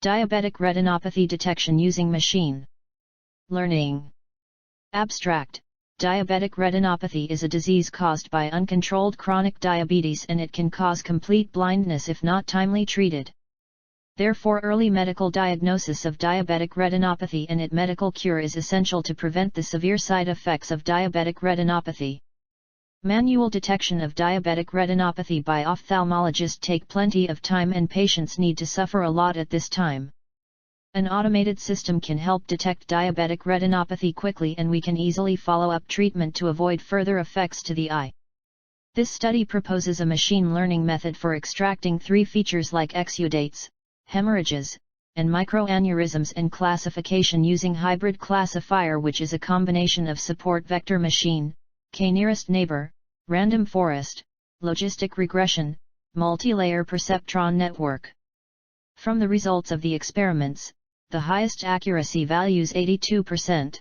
Diabetic retinopathy detection using machine learning. Abstract: Diabetic retinopathy is a disease caused by uncontrolled chronic diabetes and it can cause complete blindness if not timely treated. Therefore, early medical diagnosis of diabetic retinopathy and its medical cure is essential to prevent the severe side effects of diabetic retinopathy. Manual detection of diabetic retinopathy by ophthalmologist take plenty of time and patients need to suffer a lot at this time. An automated system can help detect diabetic retinopathy quickly and we can easily follow up treatment to avoid further effects to the eye. This study proposes a machine learning method for extracting three features like exudates, hemorrhages, and microaneurysms and classification using hybrid classifier, which is a combination of support vector machine, k-nearest neighbor, random forest, logistic regression, multilayer perceptron network. From the results of the experiments, the highest accuracy values 82%.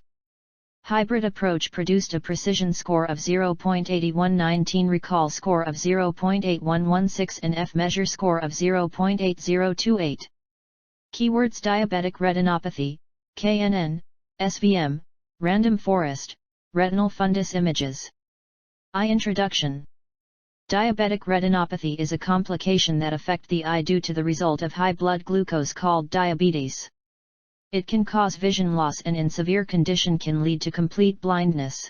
Hybrid approach produced a precision score of 0.8119, recall score of 0.8116 and F-measure score of 0.8028. Keywords: diabetic retinopathy, KNN, SVM, random forest, retinal fundus images. Eye introduction. Diabetic retinopathy is a complication that affects the eye due to the result of high blood glucose called diabetes. It can cause vision loss and in severe condition can lead to complete blindness.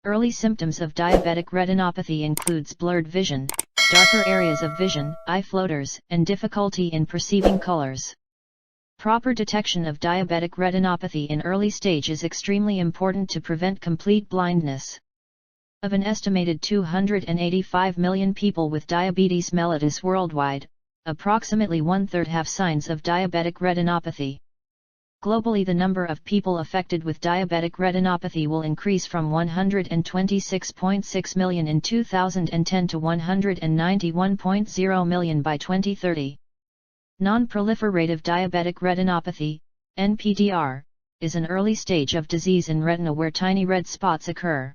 Early symptoms of diabetic retinopathy includes blurred vision, darker areas of vision, eye floaters, and difficulty in perceiving colors. Proper detection of diabetic retinopathy in early stage is extremely important to prevent complete blindness. Of an estimated 285 million people with diabetes mellitus worldwide, approximately one-third have signs of diabetic retinopathy. Globally, the number of people affected with diabetic retinopathy will increase from 126.6 million in 2010 to 191.0 million by 2030. Non-proliferative diabetic retinopathy, NPDR, is an early stage of disease in retina where tiny red spots occur.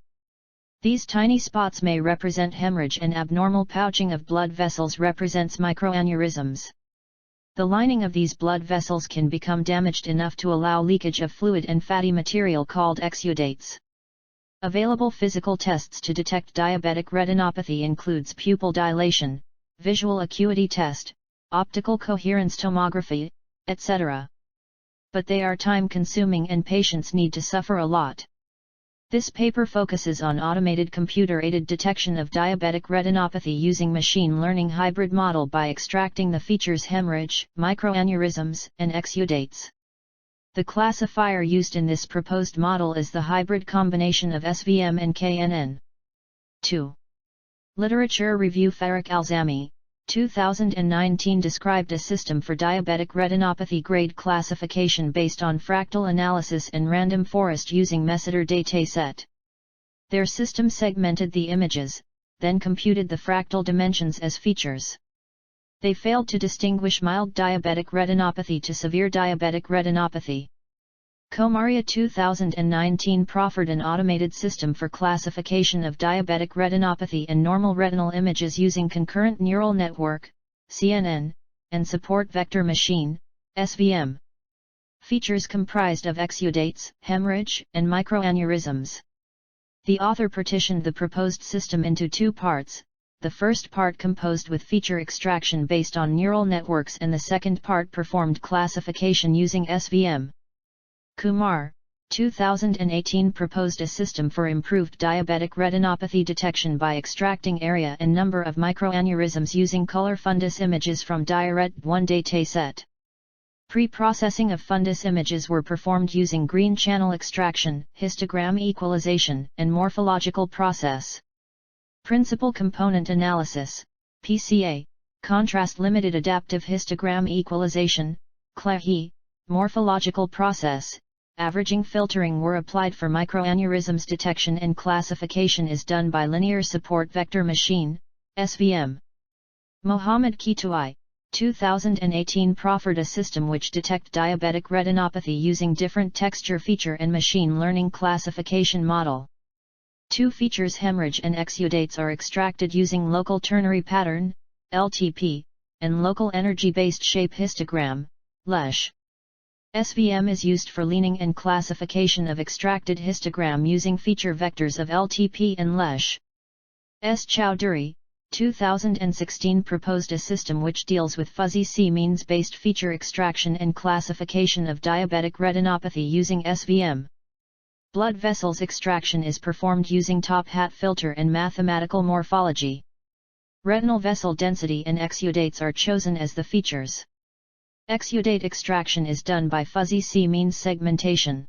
These tiny spots may represent hemorrhage and abnormal pouching of blood vessels represents microaneurysms. The lining of these blood vessels can become damaged enough to allow leakage of fluid and fatty material called exudates. Available physical tests to detect diabetic retinopathy includes pupil dilation, visual acuity test, optical coherence tomography, etc. But they are time-consuming and patients need to suffer a lot. This paper focuses on automated computer-aided detection of diabetic retinopathy using machine learning hybrid model by extracting the features hemorrhage, microaneurysms, and exudates. The classifier used in this proposed model is the hybrid combination of SVM and KNN. 2. Literature review. Farrokh Alzami, 2019 described a system for diabetic retinopathy grade classification based on fractal analysis and random forest using Messeter dataset. Their system segmented the images, then computed the fractal dimensions as features. They failed to distinguish mild diabetic retinopathy to severe diabetic retinopathy. Komaria 2019 proffered an automated system for classification of diabetic retinopathy and normal retinal images using concurrent neural network, CNN, and support vector machine, SVM. Features comprised of exudates, hemorrhage, and microaneurysms. The author partitioned the proposed system into two parts, the first part composed with feature extraction based on neural networks and the second part performed classification using SVM. Kumar, 2018 proposed a system for improved diabetic retinopathy detection by extracting area and number of microaneurysms using color fundus images from IJERT-1 dataset. Pre-processing of fundus images were performed using green channel extraction, histogram equalization, and morphological process. Principal component analysis, PCA, contrast-limited adaptive histogram equalization, CLAHI, morphological process, averaging filtering were applied for microaneurysms detection and classification is done by linear support vector machine, SVM. Mohammed Kitui, 2018 proffered a system which detect diabetic retinopathy using different texture feature and machine learning classification model. Two features hemorrhage and exudates are extracted using local ternary pattern, LTP, and local energy-based shape histogram, LESH. SVM is used for cleaning and classification of extracted histogram using feature vectors of LTP and LESH. S. Chowdhury, 2016 proposed a system which deals with fuzzy C-means-based feature extraction and classification of diabetic retinopathy using SVM. Blood vessels extraction is performed using top hat filter and mathematical morphology. Retinal vessel density and exudates are chosen as the features. Exudate extraction is done by fuzzy C-means segmentation.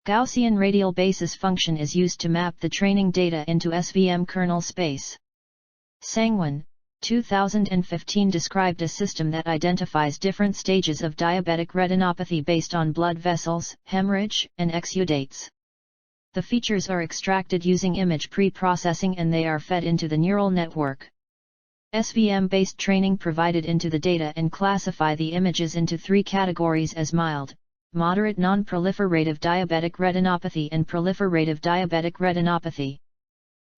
Gaussian radial basis function is used to map the training data into SVM kernel space. Sangwan, 2015 described a system that identifies different stages of diabetic retinopathy based on blood vessels, hemorrhage, and exudates. The features are extracted using image pre-processing and they are fed into the neural network. SVM-based training provided into the data and classify the images into three categories as mild, moderate non-proliferative diabetic retinopathy and proliferative diabetic retinopathy.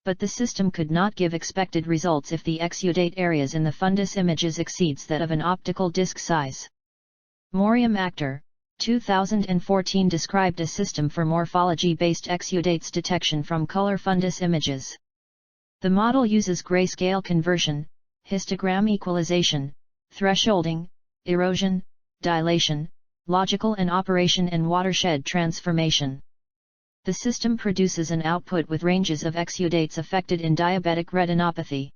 But the system could not give expected results if the exudate areas in the fundus images exceeds that of an optical disc size. Moriam Akhtar, 2014 described a system for morphology-based exudates detection from color fundus images. The model uses grayscale conversion, histogram equalization, thresholding, erosion, dilation, logical and operation and watershed transformation. The system produces an output with ranges of exudates affected in diabetic retinopathy.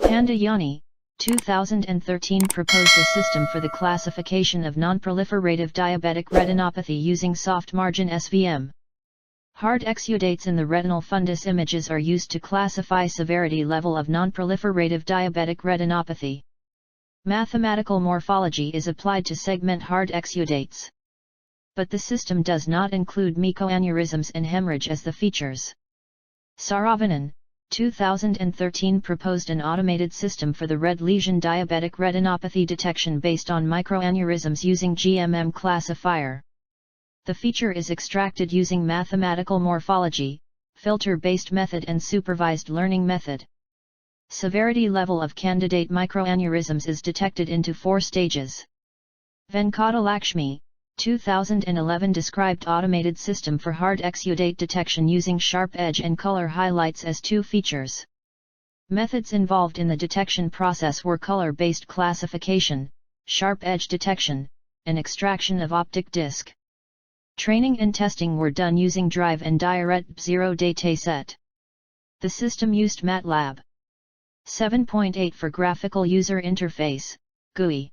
Pandayani, 2013 proposed a system for the classification of non-proliferative diabetic retinopathy using soft margin SVM. Hard exudates in the retinal fundus images are used to classify severity level of non-proliferative diabetic retinopathy. Mathematical morphology is applied to segment hard exudates. But the system does not include mecoaneurysms and hemorrhage as the features. Saravanan, 2013 proposed an automated system for the red lesion diabetic retinopathy detection based on microaneurysms using GMM classifier. The feature is extracted using mathematical morphology, filter-based method and supervised learning method. Severity level of candidate microaneurysms is detected into 4 stages. Venkatalakshmi, 2011 described automated system for hard exudate detection using sharp edge and color highlights as 2 features. Methods involved in the detection process were color-based classification, sharp edge detection, and extraction of optic disc. Training and testing were done using Drive and IJERT 0 dataset. The system used MATLAB 7.8 for graphical user interface, GUI.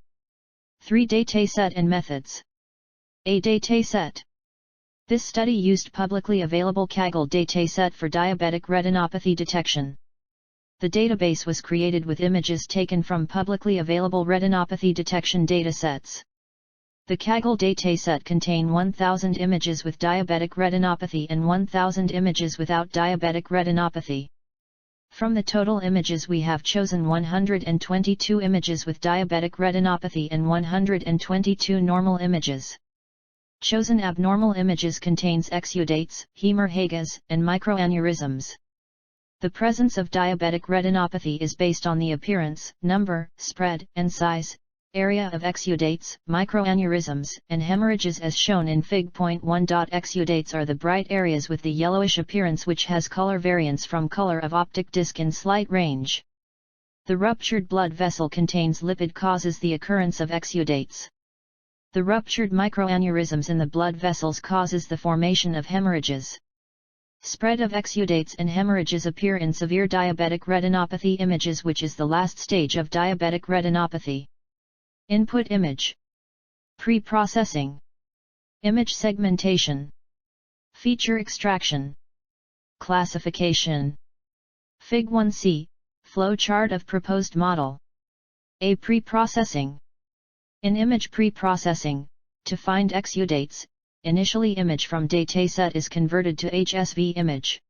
3 dataset and methods. A dataset. This study used publicly available Kaggle dataset for diabetic retinopathy detection. The database was created with images taken from publicly available retinopathy detection datasets. The Kaggle dataset contain 1,000 images with diabetic retinopathy and 1,000 images without diabetic retinopathy. From the total images we have chosen 122 images with diabetic retinopathy and 122 normal images. Chosen abnormal images contains exudates, hemorrhages, and microaneurysms. The presence of diabetic retinopathy is based on the appearance, number, spread, and size, area of exudates, microaneurysms, and hemorrhages as shown in Fig.1. Exudates are the bright areas with the yellowish appearance which has color variance from color of optic disc in slight range. The ruptured blood vessel contains lipid causes the occurrence of exudates. The ruptured microaneurysms in the blood vessels causes the formation of hemorrhages. Spread of exudates and hemorrhages appear in severe diabetic retinopathy images, which is the last stage of diabetic retinopathy. Input image. Pre-processing. Image segmentation. Feature extraction. Classification. Fig 1c, flowchart of proposed model. A. Pre-processing. In image pre-processing, to find exudates, initially image from dataset is converted to HSV image.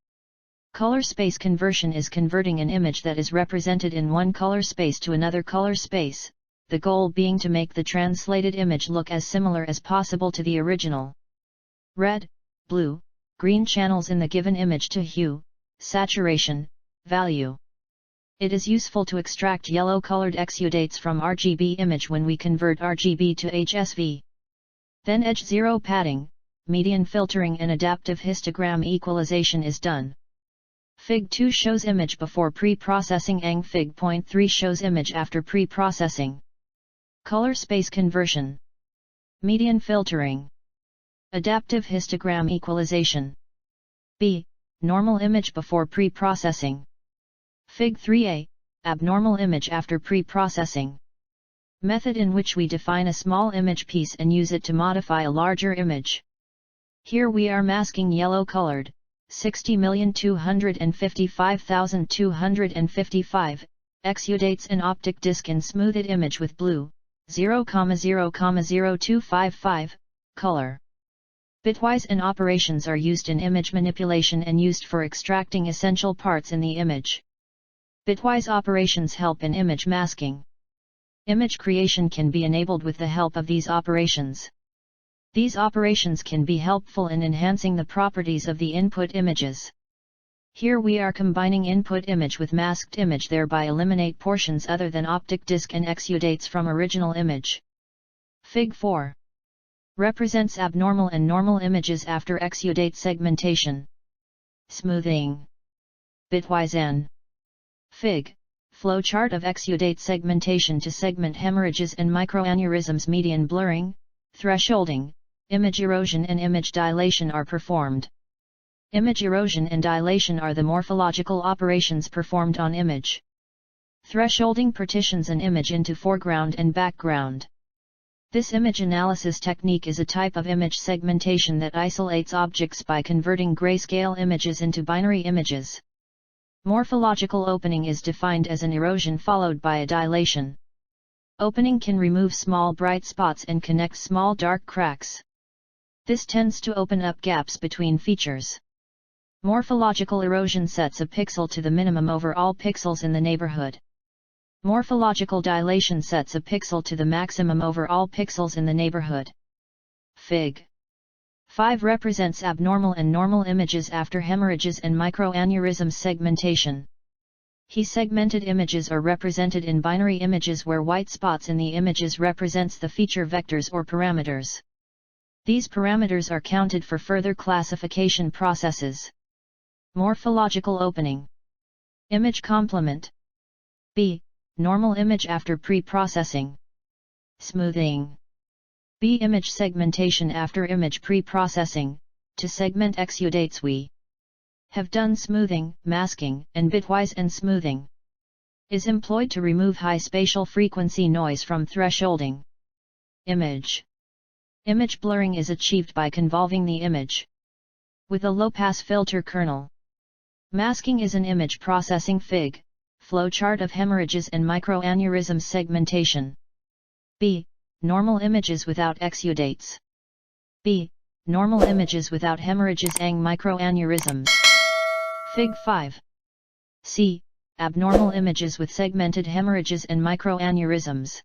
Color space conversion is converting an image that is represented in one color space to another color space, the goal being to make the translated image look as similar as possible to the original. Red, blue, green channels in the given image to hue, saturation, value. It is useful to extract yellow-colored exudates from RGB image when we convert RGB to HSV. Then edge zero padding, median filtering and adaptive histogram equalization is done. Fig 2 shows image before pre-processing and Fig. 3 shows image after pre-processing. Color space conversion. Median filtering. Adaptive histogram equalization. B. Normal image before pre-processing. Fig 3a. Abnormal image after pre-processing. Method in which we define a small image piece and use it to modify a larger image. Here we are masking yellow-colored, 60,255,255, exudates and optic disc and smoothed image with blue, 0,0,0255, color. Bitwise and operations are used in image manipulation and used for extracting essential parts in the image. Bitwise operations help in image masking. Image creation can be enabled with the help of these operations. These operations can be helpful in enhancing the properties of the input images. Here we are combining input image with masked image, thereby eliminate portions other than optic disc and exudates from original image. Fig 4 represents abnormal and normal images after exudate segmentation. Smoothing. Bitwise N. Fig. Flowchart of exudate segmentation to segment hemorrhages and microaneurysms. Median blurring, thresholding, image erosion and image dilation are performed. Image erosion and dilation are the morphological operations performed on image. Thresholding partitions an image into foreground and background. This image analysis technique is a type of image segmentation that isolates objects by converting grayscale images into binary images. Morphological opening is defined as an erosion followed by a dilation. Opening can remove small bright spots and connect small dark cracks. This tends to open up gaps between features. Morphological erosion sets a pixel to the minimum over all pixels in the neighborhood. Morphological dilation sets a pixel to the maximum over all pixels in the neighborhood. Fig. 5 represents abnormal and normal images after hemorrhages and microaneurysm segmentation. He segmented images are represented in binary images where white spots in the images represents the feature vectors or parameters. These parameters are counted for further classification processes. Morphological opening. Image complement. B. Normal image after pre-processing. Smoothing. B. Image segmentation after image pre-processing. To segment exudates we have done smoothing, masking, and bitwise and smoothing. Is employed to remove high spatial frequency noise from thresholding. Image. Image blurring is achieved by convolving the image with a low-pass filter kernel. Masking is an image processing Fig. Flowchart of hemorrhages and microaneurysm segmentation. B. Normal images without exudates. B. Normal images without hemorrhages and microaneurysms. Fig. 5. C. Abnormal images with segmented hemorrhages and microaneurysms.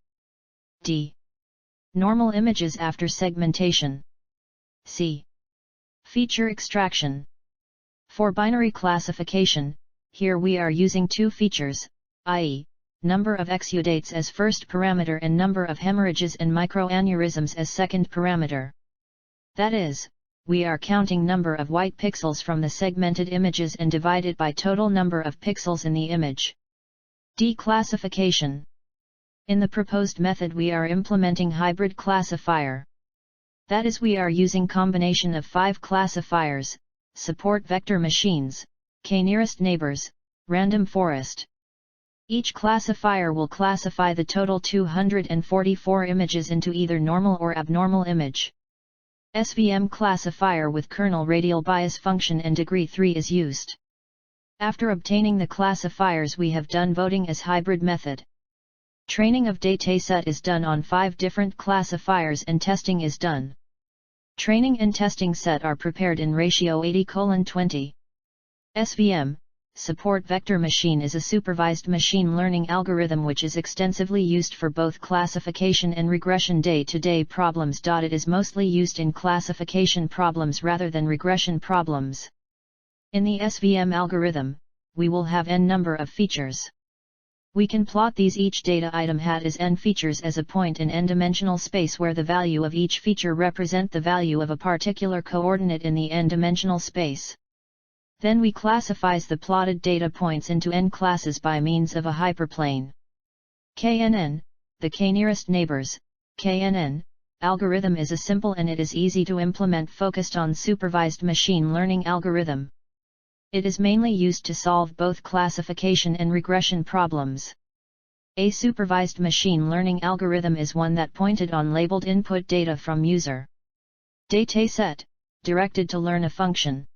D. Normal images after segmentation. C. Feature extraction. For binary classification, here we are using two features, i.e., number of exudates as first parameter and number of hemorrhages and microaneurysms as second parameter. That is, we are counting number of white pixels from the segmented images and divided by total number of pixels in the image. Declassification. In the proposed method we are implementing hybrid classifier. That is, we are using combination of 5 classifiers, support vector machines, k-nearest neighbors, random forest. Each classifier will classify the total 244 images into either normal or abnormal image. Svm classifier with kernel radial bias function and degree 3 is used. After obtaining the classifiers we have done voting as hybrid method. Training of dataset is done on 5 different classifiers and testing is done. Training and testing set are prepared in ratio 80:20. SVM, support vector machine, is a supervised machine learning algorithm which is extensively used for both classification and regression day-to-day problems. It is mostly used in classification problems rather than regression problems. In the SVM algorithm, we will have n number of features. We can plot these. Each data item has n features as a point in n-dimensional space where the value of each feature represent the value of a particular coordinate in the n-dimensional space. Then we classifies the plotted data points into n classes by means of a hyperplane. KNN, the k-nearest neighbors, KNN, algorithm is a simple and it is easy to implement focused on supervised machine learning algorithm. It is mainly used to solve both classification and regression problems. A supervised machine learning algorithm is one that pointed on labeled input data from user dataset, directed to learn a function.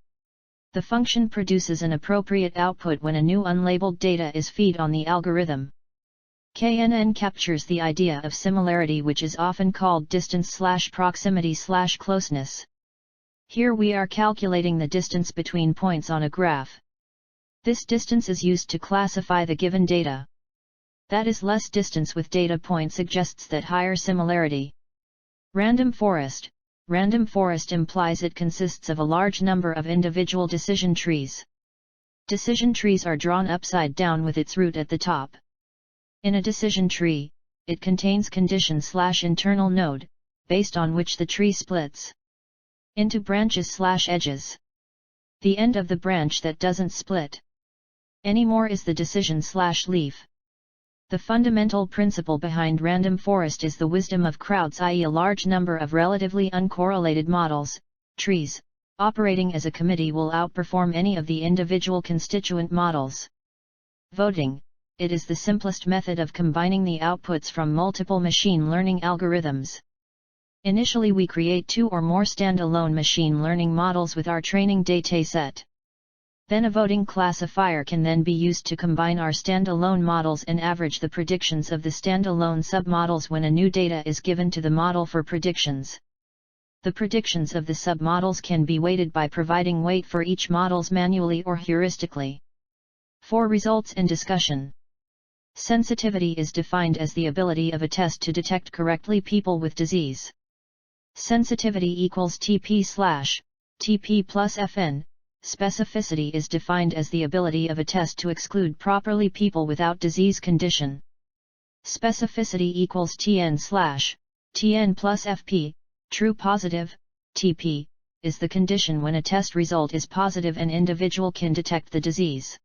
The function produces an appropriate output when a new unlabeled data is fed on the algorithm. KNN captures the idea of similarity, which is often called distance/proximity/closeness. Here we are calculating the distance between points on a graph. This distance is used to classify the given data. That is, less distance with data point suggests that higher similarity. Random forest. Random forest implies it consists of a large number of individual decision trees. Decision trees are drawn upside down with its root at the top. In a decision tree, it contains condition/internal node, based on which the tree splits into branches/edges. The end of the branch that doesn't split anymore is the decision/leaf. The fundamental principle behind random forest is the wisdom of crowds, i.e. a large number of relatively uncorrelated models, trees, operating as a committee will outperform any of the individual constituent models. Voting. It is the simplest method of combining the outputs from multiple machine learning algorithms. Initially we create 2 or more standalone machine learning models with our training dataset. Then a voting classifier can then be used to combine our standalone models and average the predictions of the standalone submodels when a new data is given to the model for predictions. The predictions of the submodels can be weighted by providing weight for each models manually or heuristically. For results and discussion. Sensitivity is defined as the ability of a test to detect correctly people with disease. Sensitivity equals TP plus FN. Specificity is defined as the ability of a test to exclude properly people without disease condition. Specificity equals TN plus FP. True positive, TP, is the condition when a test result is positive and individual can detect the disease.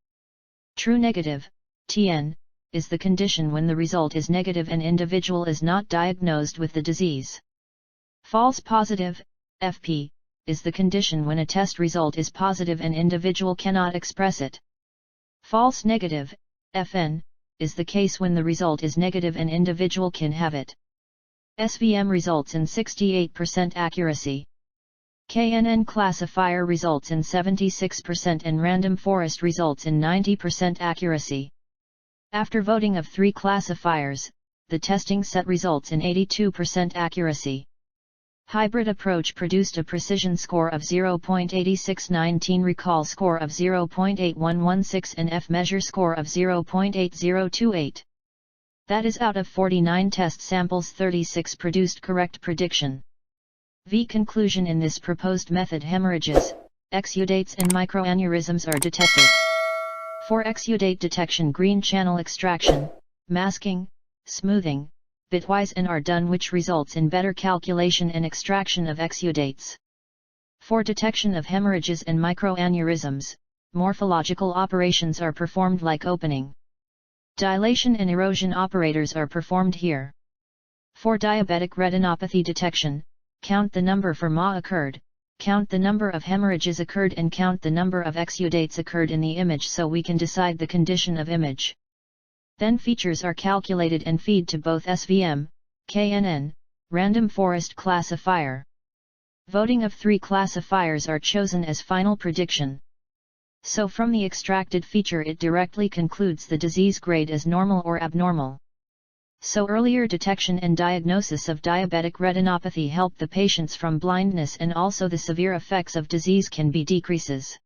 True negative, TN, is the condition when the result is negative and individual is not diagnosed with the disease. False positive, FP, is the condition when a test result is positive and individual cannot express it. False negative, FN, is the case when the result is negative and individual can have it. SVM results in 68% accuracy. KNN classifier results in 76% and random forest results in 90% accuracy. After voting of 3 classifiers, the testing set results in 82% accuracy. Hybrid approach produced a precision score of 0.8619, recall score of 0.8116 and F-measure score of 0.8028. That is, out of 49 test samples 36 produced correct prediction. V conclusion: in this proposed method hemorrhages, exudates and microaneurysms are detected. For exudate detection green channel extraction, masking, smoothing, bitwise and are done, which results in better calculation and extraction of exudates. For detection of hemorrhages and microaneurysms, morphological operations are performed like opening. Dilation and erosion operators are performed here. For diabetic retinopathy detection, count the number for MA occurred, count the number of hemorrhages occurred and count the number of exudates occurred in the image so we can decide the condition of image. Then features are calculated and feed to both SVM, KNN, random forest classifier. Voting of 3 classifiers are chosen as final prediction. So from the extracted feature it directly concludes the disease grade as normal or abnormal. So earlier detection and diagnosis of diabetic retinopathy help the patients from blindness, and also the severe effects of disease can be decreases.